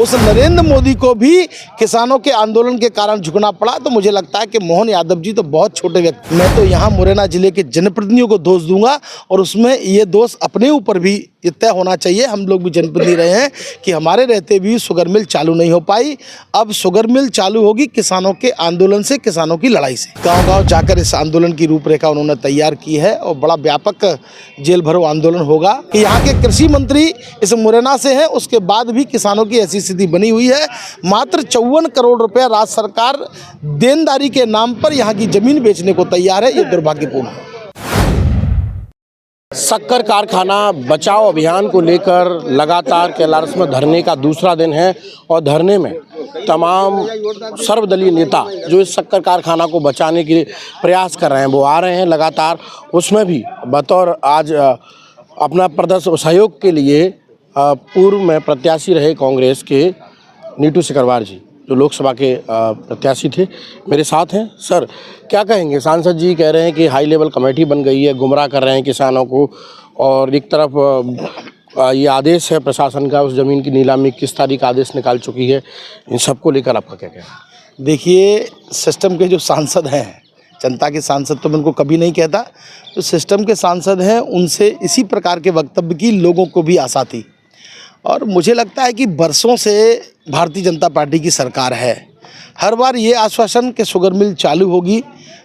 उस नरेंद्र मोदी को भी किसानों के आंदोलन के कारण झुकना पड़ा। तो मुझे लगता है कि मोहन यादव जी तो बहुत छोटे व्यक्ति। मैं तो यहाँ मुरैना जिले के जनप्रतिनिधियों को दोष दूंगा और उसमें ये दोष अपने ऊपर भी तय होना चाहिए। हम लोग भी जनप्रतिनिधि रहे हैं कि हमारे रहते भी शुगर मिल चालू नहीं हो पाई। अब शुगर मिल चालू होगी किसानों के आंदोलन से, किसानों की लड़ाई से। गांव-गांव जाकर इस आंदोलन की रूपरेखा उन्होंने तैयार की है और बड़ा व्यापक जेल भरो आंदोलन होगा कि यहाँ के कृषि मंत्री इस मुरैना से हैं, उसके बाद भी किसानों की ऐसी स्थिति बनी हुई है। मात्र 54 करोड़ रुपया राज्य सरकार देनदारी के नाम पर यहाँ की जमीन बेचने को तैयार है। ये दुर्भाग्यपूर्ण है। शक्कर कारखाना बचाओ अभियान को लेकर लगातार कैलाश में धरने का दूसरा दिन है और धरने में तमाम सर्वदलीय नेता जो इस शक्कर कारखाना को बचाने के प्रयास कर रहे हैं वो आ रहे हैं लगातार। उसमें भी बतौर आज अपना प्रदर्शन सहयोग के लिए पूर्व में प्रत्याशी रहे कांग्रेस के नीतू सिकरवार जी जो लोकसभा के प्रत्याशी थे मेरे साथ हैं। सर क्या कहेंगे? सांसद जी कह रहे हैं कि हाई लेवल कमेटी बन गई है, गुमराह कर रहे हैं किसानों को, और एक तरफ ये आदेश है प्रशासन का उस ज़मीन की नीलामी 21 तारीख आदेश निकाल चुकी है। इन सबको लेकर आपका क्या कहना है? देखिए, सिस्टम के जो सांसद हैं, जनता के सांसद तो मैं उनको कभी नहीं कहता, तो सिस्टम के सांसद हैं उनसे इसी प्रकार के वक्तव्य की लोगों को भी आशा थी। और मुझे लगता है कि बरसों से भारतीय जनता पार्टी की सरकार है, हर बार ये आश्वासन कि शुगर मिल चालू होगी।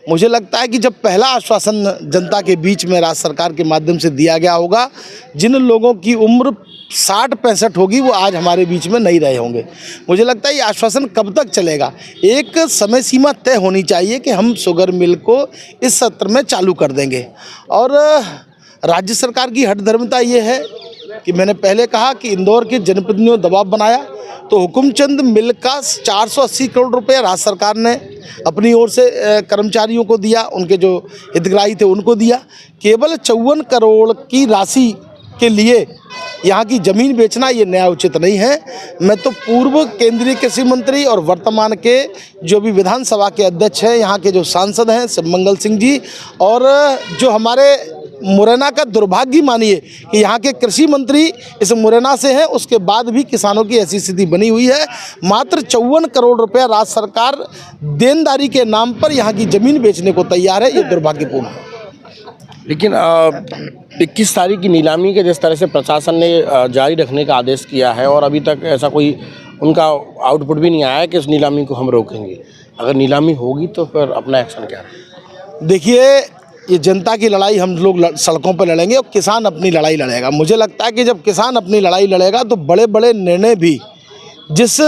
मुझे लगता है कि जब पहला आश्वासन जनता के बीच में राज्य सरकार के माध्यम से दिया गया होगा, जिन लोगों की उम्र 60-65 होगी वो आज हमारे बीच में नहीं रहे होंगे। मुझे लगता है ये आश्वासन कब तक चलेगा? एक समय सीमा तय होनी चाहिए कि हम शुगर मिल को इस सत्र में चालू कर देंगे। और राज्य सरकार की हठधर्मिता ये है कि मैंने पहले कहा कि इंदौर के जनप्रतिनिधियों ने दबाव बनाया तो हुकुमचंद मिल का 480 करोड़ रुपये राज्य सरकार ने अपनी ओर से कर्मचारियों को दिया, उनके जो हितग्राही थे उनको दिया। केवल 54 करोड़ की राशि के लिए यहाँ की ज़मीन बेचना ये न्याय उचित नहीं है। मैं तो पूर्व केंद्रीय कृषि मंत्री और वर्तमान के जो भी विधानसभा के अध्यक्ष हैं, यहाँ के जो सांसद हैं शिवमंगल सिंह जी, और जो हमारे मुरैना का दुर्भाग्य मानिए कि यहाँ के कृषि मंत्री इस मुरैना से हैं, उसके बाद भी किसानों की ऐसी स्थिति बनी हुई है। मात्र 54 करोड़ रुपया राज्य सरकार देनदारी के नाम पर यहाँ की ज़मीन बेचने को तैयार है। ये दुर्भाग्यपूर्ण है। लेकिन 21 तारीख की नीलामी के जिस तरह से प्रशासन ने जारी रखने का आदेश किया है और अभी तक ऐसा कोई उनका आउटपुट भी नहीं आया है कि उस नीलामी को हम रोकेंगे। अगर नीलामी होगी तो फिर अपना एक्शन क्या है? देखिए, ये जनता की लड़ाई हम लोग सड़कों पर लड़ेंगे और किसान अपनी लड़ाई लड़ेगा। मुझे लगता है कि जब किसान अपनी लड़ाई लड़ेगा तो बड़े बड़े निर्णय भी, जिस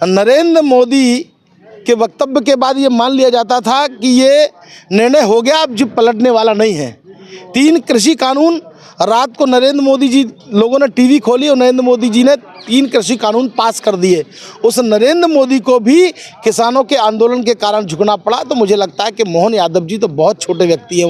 नरेंद्र मोदी के वक्तव्य के बाद ये मान लिया जाता था कि ये निर्णय हो गया, अब जो पलटने वाला नहीं है। 3 कृषि कानून रात को नरेंद्र मोदी जी, लोगों ने टीवी खोली और नरेंद्र मोदी जी ने 3 कृषि कानून पास कर दिए। उस नरेंद्र मोदी को भी किसानों के आंदोलन के कारण झुकना पड़ा। तो मुझे लगता है कि मोहन यादव जी तो बहुत छोटे व्यक्ति हैं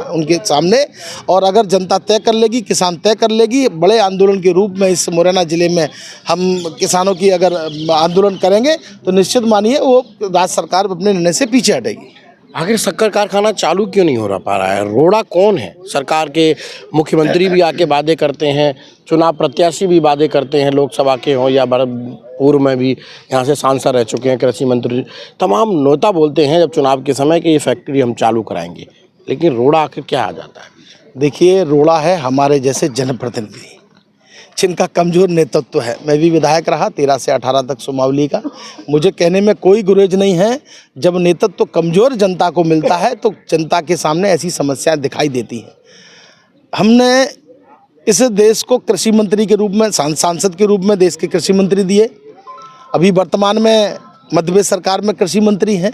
उनके सामने। और अगर जनता तय कर लेगी, किसान तय कर लेगी, बड़े आंदोलन के रूप में इस मुरैना ज़िले में हम किसानों की अगर आंदोलन करेंगे तो निश्चित मानिए वो राज्य सरकार अपने निर्णय से पीछे हटेगी। आखिर शक्कर कारखाना चालू क्यों नहीं हो पा रहा है? रोड़ा कौन है? सरकार के मुख्यमंत्री भी आके वादे करते हैं, चुनाव प्रत्याशी भी वादे करते हैं, लोकसभा के हों या पूर्व में भी यहाँ से सांसद रह चुके हैं, कृषि मंत्री, तमाम नेता बोलते हैं जब चुनाव के समय कि ये फैक्ट्री हम चालू कराएंगे। लेकिन रोड़ा आखिर क्या आ जाता है? देखिए, रोड़ा है हमारे जैसे जनप्रतिनिधि जिनका कमज़ोर नेतृत्व है। मैं भी विधायक रहा 13 से 18 तक सुमावली का। मुझे कहने में कोई गुरेज नहीं है। जब नेतृत्व कमज़ोर जनता को मिलता है तो जनता के सामने ऐसी समस्याएं दिखाई देती हैं। हमने इस देश को कृषि मंत्री के रूप में, सांसद के रूप में देश के कृषि मंत्री दिए। अभी वर्तमान में मध्य प्रदेश सरकार में कृषि मंत्री हैं।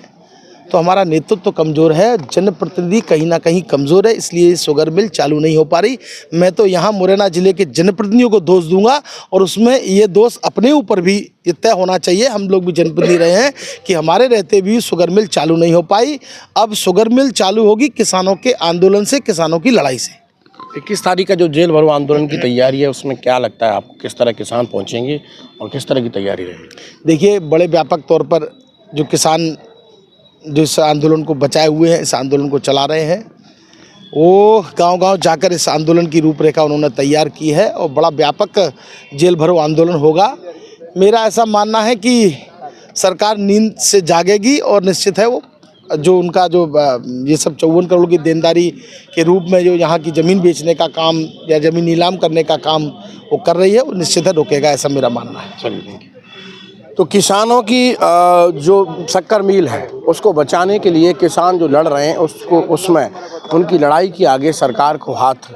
तो हमारा नेतृत्व कमज़ोर है, जनप्रतिनिधि कहीं ना कहीं कमज़ोर है, इसलिए शुगर मिल चालू नहीं हो पा रही। मैं तो यहाँ मुरैना ज़िले के जनप्रतिनिधियों को दोष दूंगा और उसमें ये दोष अपने ऊपर भी तय होना चाहिए। हम लोग भी जनप्रतिनिधि रहे हैं कि हमारे रहते भी शुगर मिल चालू नहीं हो पाई। अब शुगर मिल चालू होगी किसानों के आंदोलन से, किसानों की लड़ाई से। 21 तारीख का जो जेल भरो आंदोलन की तैयारी है उसमें क्या लगता है आपको, किस तरह किसान पहुँचेंगे और किस तरह की तैयारी रहेगी? देखिए, बड़े व्यापक तौर पर जो किसान जो इस आंदोलन को बचाए हुए हैं, इस आंदोलन को चला रहे हैं, वो गांव-गांव जाकर इस आंदोलन की रूपरेखा उन्होंने तैयार की है और बड़ा व्यापक जेल भरो आंदोलन होगा मेरा ऐसा मानना है कि सरकार नींद से जागेगी और निश्चित है वो जो उनका जो ये सब 54 करोड़ की देनदारी के रूप में जो यहाँ की ज़मीन बेचने का काम या ज़मीन नीलाम करने का काम वो कर रही है, वो निश्चित है रोकेगा, ऐसा मेरा मानना है। चलिए, तो किसानों की जो शक्कर मिल है उसको बचाने के लिए किसान जो लड़ रहे हैं उसको उसमें उनकी लड़ाई की आगे सरकार को हाथ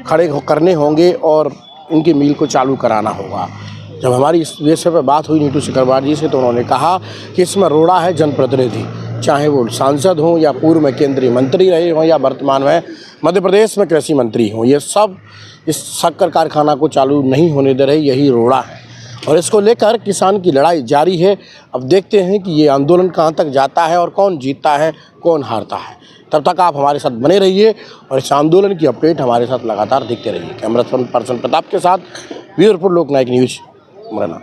खड़े करने होंगे और उनकी मिल को चालू कराना होगा। जब हमारी इस विषय पर बात हुई नीतू सिकरवार जी से तो उन्होंने कहा कि इसमें रोड़ा है जनप्रतिनिधि, चाहे वो सांसद हों या पूर्व में केंद्रीय मंत्री रहे हों या वर्तमान में मध्य प्रदेश में कृषि मंत्री हों, ये सब इस शक्कर कारखाना को चालू नहीं होने दे रहे, यही रोड़ा है। और इसको लेकर किसान की लड़ाई जारी है। अब देखते हैं कि ये आंदोलन कहाँ तक जाता है और कौन जीतता है कौन हारता है। तब तक आप हमारे साथ बने रहिए और इस आंदोलन की अपडेट हमारे साथ लगातार देखते रहिए। कैमरा पर्सन प्रताप के साथ वीरपुर लोकनायक न्यूज़ मुरैना।